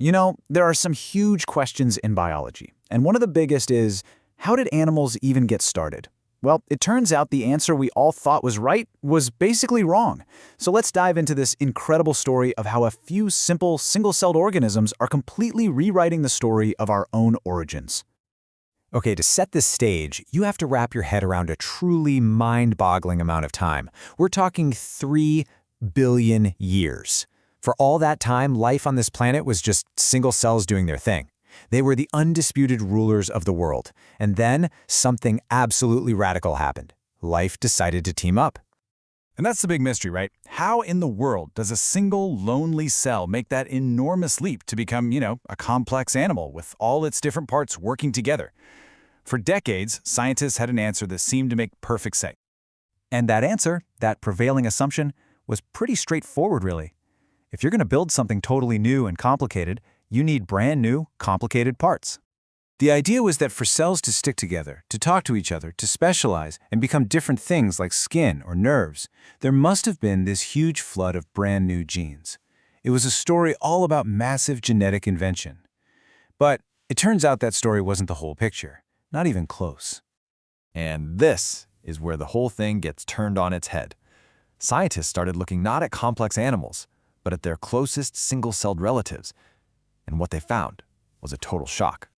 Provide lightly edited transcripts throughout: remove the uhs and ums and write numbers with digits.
There are some huge questions in biology, and one of the biggest is, how did animals even get started? Well, it turns out the answer we all thought was right was basically wrong. So let's dive into this incredible story of how a few simple, single-celled organisms are completely rewriting the story of our own origins. Okay, to set this stage, you have to wrap your head around a truly mind-boggling amount of time. We're talking 3 billion years. For all that time, life on this planet was just single cells doing their thing. They were the undisputed rulers of the world. And then something absolutely radical happened. Life decided to team up. And that's the big mystery, right? How in the world does a single lonely cell make that enormous leap to become, a complex animal with all its different parts working together? For decades, scientists had an answer that seemed to make perfect sense. And that answer, that prevailing assumption, was pretty straightforward, really. If you're going to build something totally new and complicated, you need brand new, complicated parts. The idea was that for cells to stick together, to talk to each other, to specialize, and become different things like skin or nerves, there must have been this huge flood of brand new genes. It was a story all about massive genetic invention. But it turns out that story wasn't the whole picture, not even close. And this is where the whole thing gets turned on its head. Scientists started looking not at complex animals, but at their closest single-celled relatives. And what they found was a total shock.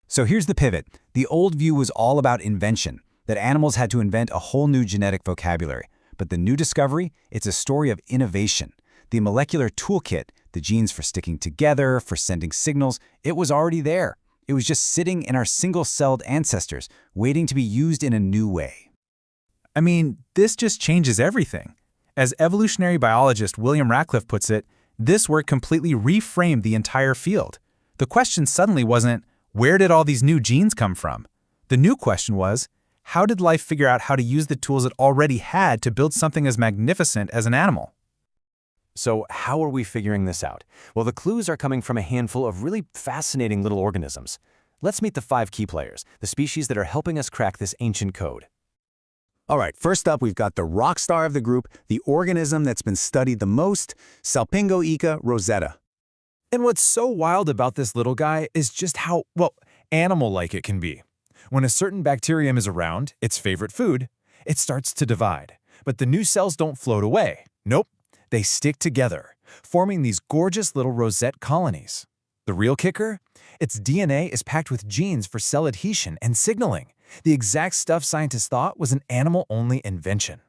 So here's the pivot. The old view was all about invention, that animals had to invent a whole new genetic vocabulary. But the new discovery, it's a story of innovation. The molecular toolkit, the genes for sticking together, for sending signals, it was already there. It was just sitting in our single-celled ancestors, waiting to be used in a new way. I mean, this just changes everything. As evolutionary biologist William Radcliffe puts it, this work completely reframed the entire field. The question suddenly wasn't, where did all these new genes come from? The new question was, how did life figure out how to use the tools it already had to build something as magnificent as an animal? So how are we figuring this out? Well, the clues are coming from a handful of really fascinating little organisms. Let's meet the 5 key players, the species that are helping us crack this ancient code. All right, first up, we've got the rock star of the group, the organism that's been studied the most, Salpingoica rosetta. And what's so wild about this little guy is just how, animal-like it can be. When a certain bacterium is around, its favorite food, it starts to divide. But the new cells don't float away. Nope, they stick together, forming these gorgeous little rosette colonies. The real kicker? Its DNA is packed with genes for cell adhesion and signaling. The exact stuff scientists thought was an animal-only invention.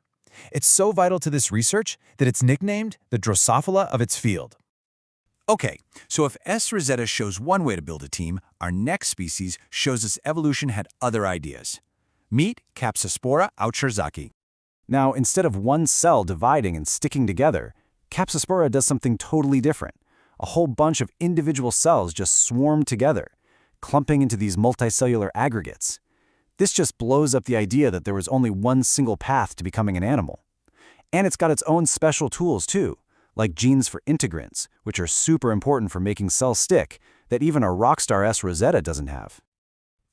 It's so vital to this research that it's nicknamed the Drosophila of its field. Okay, so if S. rosetta shows one way to build a team, our next species shows us evolution had other ideas. Meet Capsospora outscherzaki. Now, instead of one cell dividing and sticking together, Capsospora does something totally different. A whole bunch of individual cells just swarm together, clumping into these multicellular aggregates. This just blows up the idea that there was only one single path to becoming an animal. And it's got its own special tools too, like genes for integrins, which are super important for making cells stick, that even our rockstar S. rosetta doesn't have.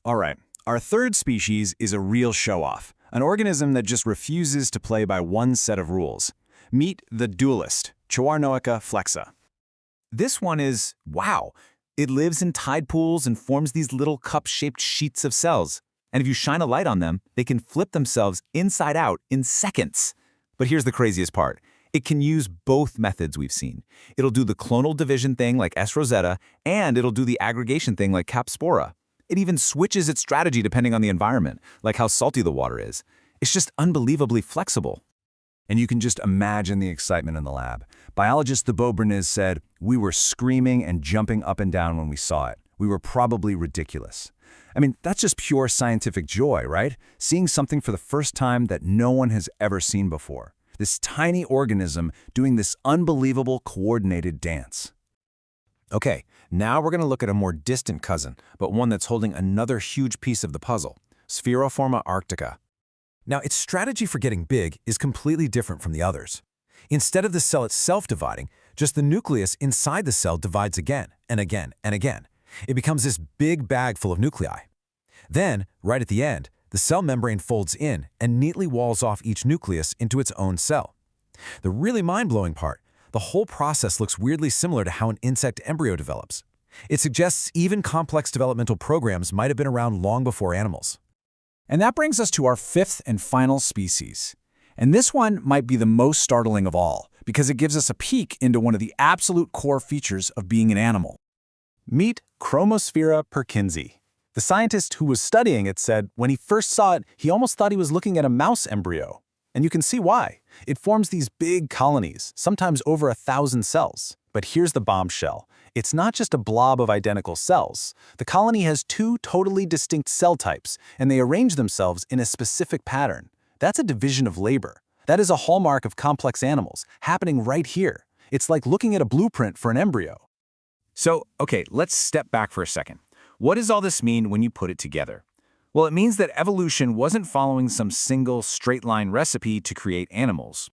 All right, our third species is a real show-off, an organism that just refuses to play by one set of rules. Meet the dualist, Choarnoica flexa. This one is, wow, it lives in tide pools and forms these little cup-shaped sheets of cells. And if you shine a light on them, they can flip themselves inside out in seconds. But here's the craziest part. It can use both methods we've seen. It'll do the clonal division thing like S. rosetta, and it'll do the aggregation thing like Capspora. It even switches its strategy depending on the environment, like how salty the water is. It's just unbelievably flexible. And you can just imagine the excitement in the lab. Biologist Thibaut Berniz said, "We were screaming and jumping up and down when we saw it. We were probably ridiculous." I mean, that's just pure scientific joy, right? Seeing something for the first time that no one has ever seen before. This tiny organism doing this unbelievable coordinated dance. Okay, now we're going to look at a more distant cousin, but one that's holding another huge piece of the puzzle, Spheroforma arctica. Now, its strategy for getting big is completely different from the others. Instead of the cell itself dividing, just the nucleus inside the cell divides again and again and again. It becomes this big bag full of nuclei. Then, right at the end, the cell membrane folds in and neatly walls off each nucleus into its own cell. The really mind-blowing part, the whole process looks weirdly similar to how an insect embryo develops. It suggests even complex developmental programs might have been around long before animals. And that brings us to our fifth and final species. And this one might be the most startling of all, because it gives us a peek into one of the absolute core features of being an animal. Meet Chromosphaera perkinsi. The scientist who was studying it said when he first saw it, he almost thought he was looking at a mouse embryo. And you can see why. It forms these big colonies, sometimes over 1,000 cells. But here's the bombshell. It's not just a blob of identical cells. The colony has two totally distinct cell types, and they arrange themselves in a specific pattern. That's a division of labor. That is a hallmark of complex animals, happening right here. It's like looking at a blueprint for an embryo. So, okay, let's step back for a second. What does all this mean when you put it together? Well, it means that evolution wasn't following some single straight-line recipe to create animals.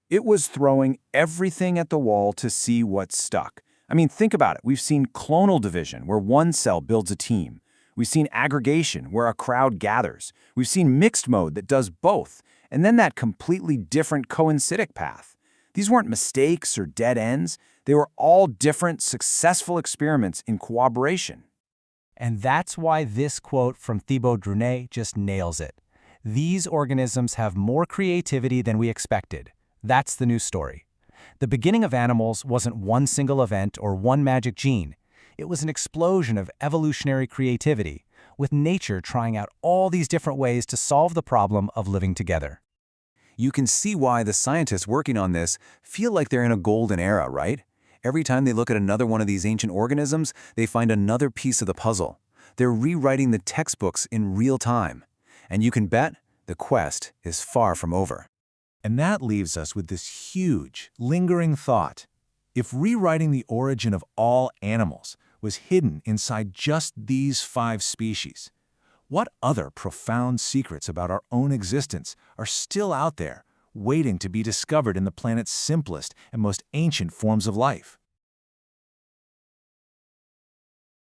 It was throwing everything at the wall to see what stuck. I mean, think about it. We've seen clonal division, where one cell builds a team. We've seen aggregation, where a crowd gathers. We've seen mixed mode that does both, and then that completely different coincidic path. These weren't mistakes or dead ends. They were all different, successful experiments in cooperation. And that's why this quote from Thibaut Drunet just nails it. These organisms have more creativity than we expected. That's the new story. The beginning of animals wasn't one single event or one magic gene. It was an explosion of evolutionary creativity, with nature trying out all these different ways to solve the problem of living together. You can see why the scientists working on this feel like they're in a golden era, right? Every time they look at another one of these ancient organisms, they find another piece of the puzzle. They're rewriting the textbooks in real time. And you can bet the quest is far from over. And that leaves us with this huge, lingering thought. If rewriting the origin of all animals was hidden inside just these 5 species, what other profound secrets about our own existence are still out there, waiting to be discovered in the planet's simplest and most ancient forms of life?